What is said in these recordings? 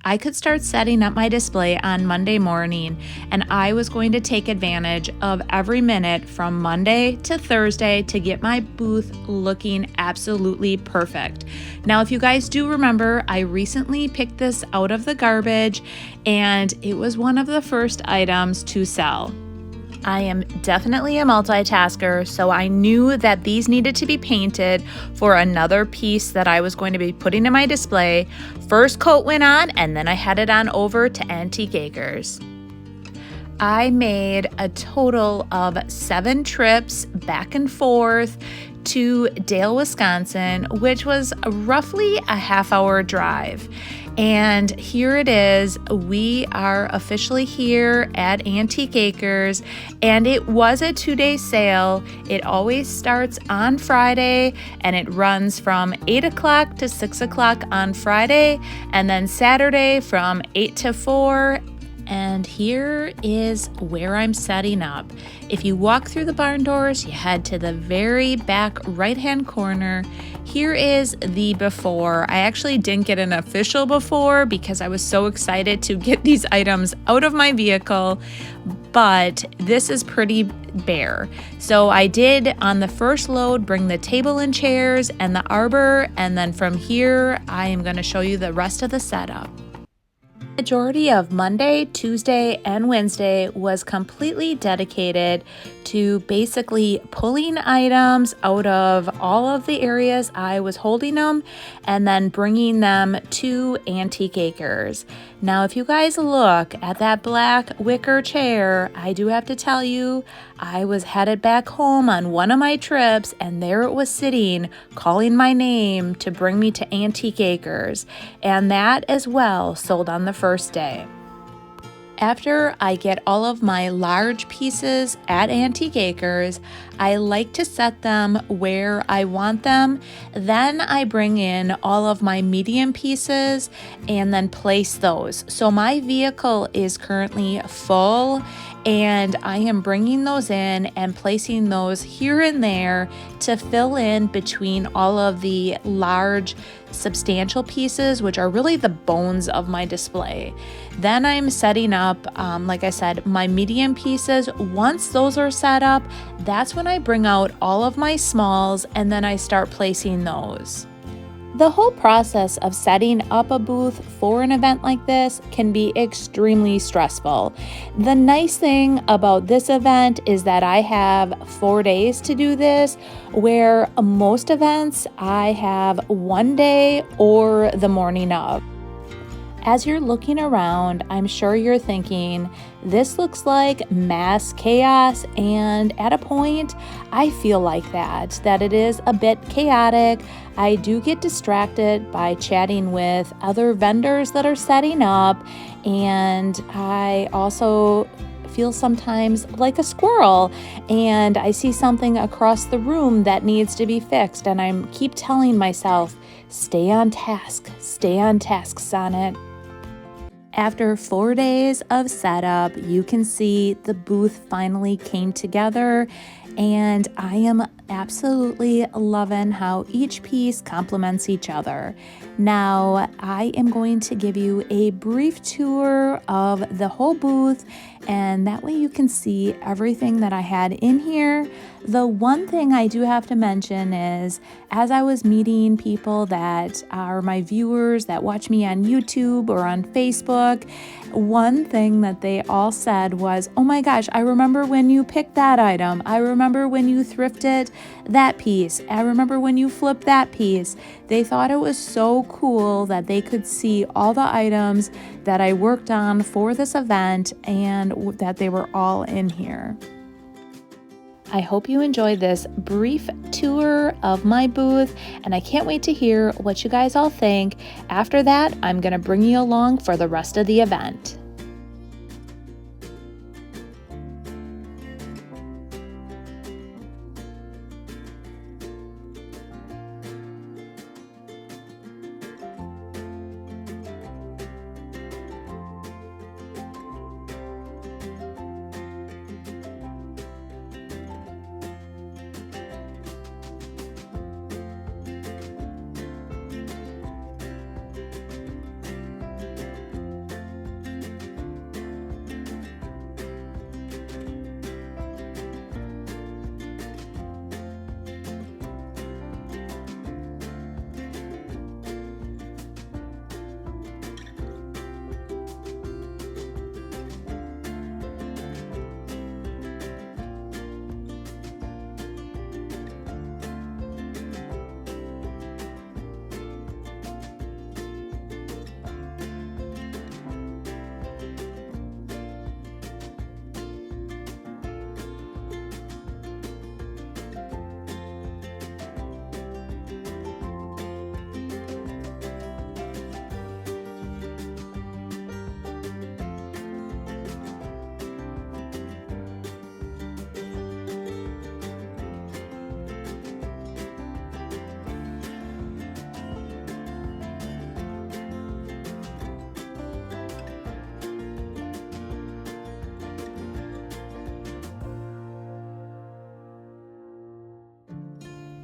I could start setting up my display on Monday morning, and I was going to take advantage of every minute from Monday to Thursday to get my booth looking absolutely perfect. Now, if you guys do remember, I recently picked this out of the garbage, and it was one of the first items to sell. I am definitely a multitasker, so I knew that these needed to be painted for another piece that I was going to be putting in my display. First coat went on, and then I headed on over to Antique Acres. I made a total of 7 trips back and forth to Dale, Wisconsin, which was roughly a half-hour drive. And here it is. We are officially here at Antique Acres, and it was a 2-day sale. It always starts on Friday, and it runs from 8 o'clock to 6 o'clock on Friday, and then Saturday from 8 to 4. And here is where I'm setting up. If you walk through the barn doors, you head to the very back right-hand corner. Here is the before. I actually didn't get an official before because I was so excited to get these items out of my vehicle, but this is pretty bare. So I did, on the first load, bring the table and chairs and the arbor, and then from here, I am going to show you the rest of the setup. Majority of Monday, Tuesday, and Wednesday was completely dedicated to basically pulling items out of all of the areas I was holding them and then bringing them to Antique Acres. Now, if you guys look at that black wicker chair, I do have to tell you, I was headed back home on one of my trips, and there it was sitting, calling my name to bring me to Antique Acres, and that as well sold on the first day. After I get all of my large pieces at Antique Acres, I like to set them where I want them. Then I bring in all of my medium pieces and then place those. So my vehicle is currently full, and I am bringing those in and placing those here and there to fill in between all of the large substantial pieces, which are really the bones of my display. Then I'm setting up, like I said, my medium pieces. Once those are set up, that's when I bring out all of my smalls, and then I start placing those. The whole process of setting up a booth for an event like this can be extremely stressful. The nice thing about this event is that I have 4 days to do this, where most events I have 1 day or the morning of. As you're looking around, I'm sure you're thinking, this looks like mass chaos, and at a point, I feel like that it is a bit chaotic. I do get distracted by chatting with other vendors that are setting up, and I also feel sometimes like a squirrel, and I see something across the room that needs to be fixed, and I keep telling myself, stay on task, Sonnet. After 4 days of setup, you can see the booth finally came together, and I am absolutely loving how each piece complements each other. Now, I am going to give you a brief tour of the whole booth, and that way you can see everything that I had in here. The one thing I do have to mention is, as I was meeting people that are my viewers that watch me on YouTube or on Facebook, one thing that they all said was, oh my gosh, I remember when you picked that item. I remember when you thrifted that piece. I remember when you flipped that piece. They thought it was so cool that they could see all the items that I worked on for this event and that they were all in here. I hope you enjoyed this brief tour of my booth, and I can't wait to hear what you guys all think. After that, I'm going to bring you along for the rest of the event.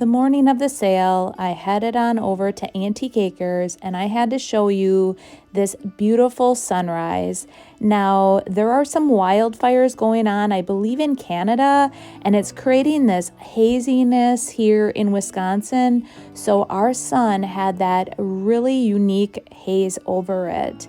the morning of the sale, I headed on over to Antique Acres and I had to show you this beautiful sunrise. Now, there are some wildfires going on, I believe in Canada, and it's creating this haziness here in Wisconsin. So our sun had that really unique haze over it.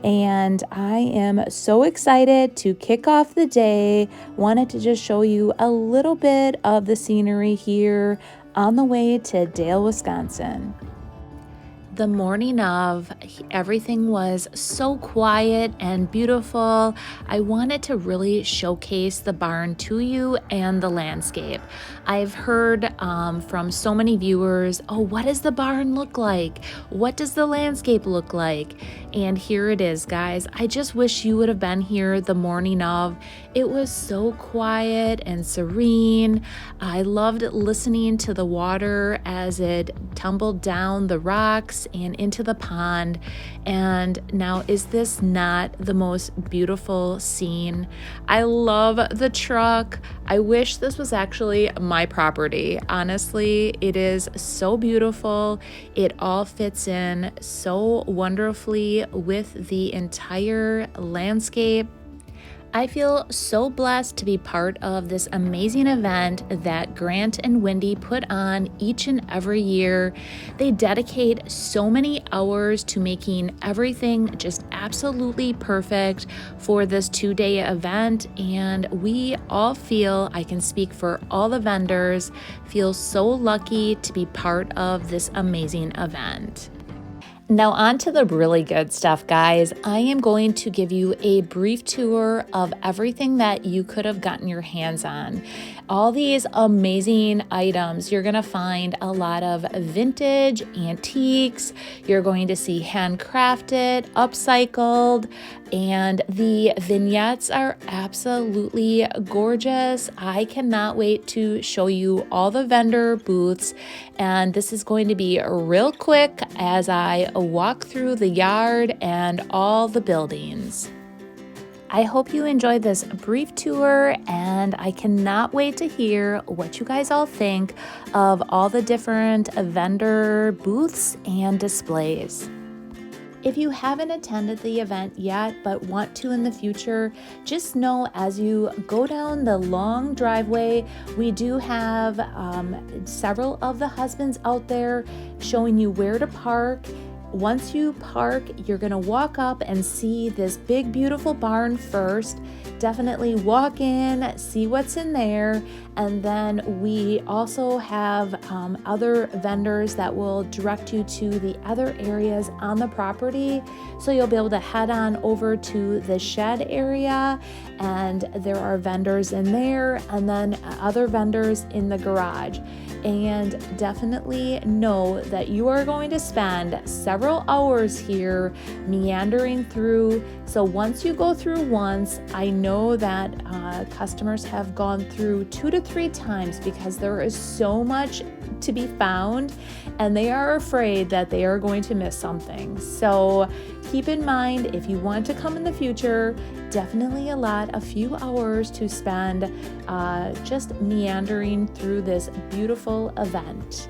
And I am so excited to kick off the day. Wanted to just show you a little bit of the scenery here on the way to Dale, Wisconsin. The morning of, everything was so quiet and beautiful. I wanted to really showcase the barn to you and the landscape. I've heard from so many viewers, oh, what does the barn look like? What does the landscape look like? And here it is, guys. I just wish you would have been here the morning of. It was so quiet and serene. I loved listening to the water as it tumbled down the rocks and into the pond. And now, is this not the most beautiful scene? I love the truck. I wish this was actually my property. Honestly, it is so beautiful. It all fits in so wonderfully with the entire landscape. I feel so blessed to be part of this amazing event that Grant and Wendy put on each and every year. They dedicate so many hours to making everything just absolutely perfect for this 2-day event, and we all feel, I can speak for all the vendors, feel so lucky to be part of this amazing event. Now on to the really good stuff, guys. I am going to give you a brief tour of everything that you could have gotten your hands on. All these amazing items. You're gonna find a lot of vintage, antiques. You're going to see handcrafted, upcycled, and the vignettes are absolutely gorgeous. I cannot wait to show you all the vendor booths, and this is going to be real quick as I walk through the yard and all the buildings. I hope you enjoyed this brief tour, and I cannot wait to hear what you guys all think of all the different vendor booths and displays. If you haven't attended the event yet but want to in the future, just know as you go down the long driveway, we do have several of the husbands out there showing you where to park. Once you park, you're gonna walk up and see this big, beautiful barn first. Definitely walk in, see what's in there, and then we also have other vendors that will direct you to the other areas on the property. So you'll be able to head on over to the shed area, and there are vendors in there, and then other vendors in the garage. And definitely know that you are going to spend several hours here meandering through. So once you go through once, I know that customers have gone through 2 to 3 times because there is so much to be found and they are afraid that they are going to miss something. So keep in mind, if you want to come in the future, definitely allot a few hours to spend just meandering through this beautiful event.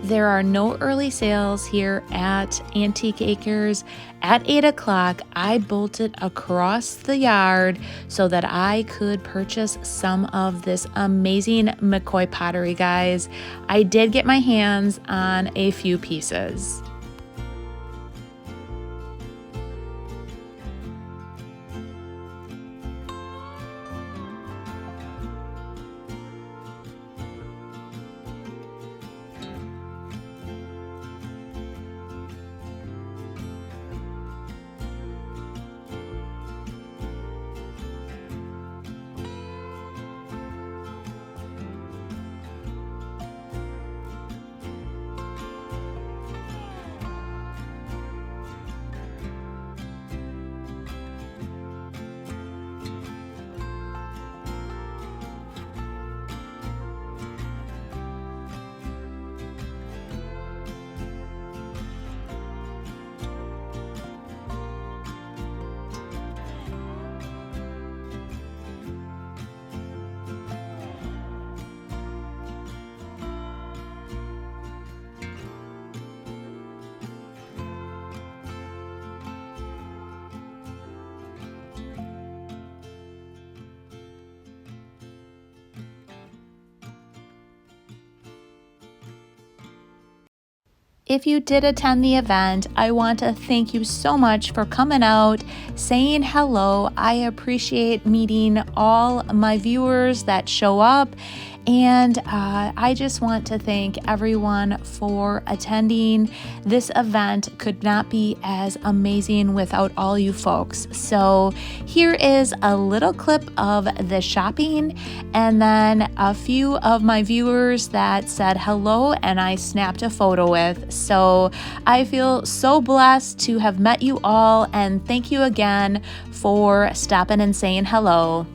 There are no early sales here at Antique Acres. At 8 o'clock, I bolted across the yard so that I could purchase some of this amazing McCoy pottery, guys. I did get my hands on a few pieces. If you did attend the event, I want to thank you so much for coming out, saying hello. I appreciate meeting all my viewers that show up. And I just want to thank everyone for attending. This event could not be as amazing without all you folks. So here is a little clip of the shopping and then a few of my viewers that said hello and I snapped a photo with. So I feel so blessed to have met you all, and thank you again for stopping and saying hello.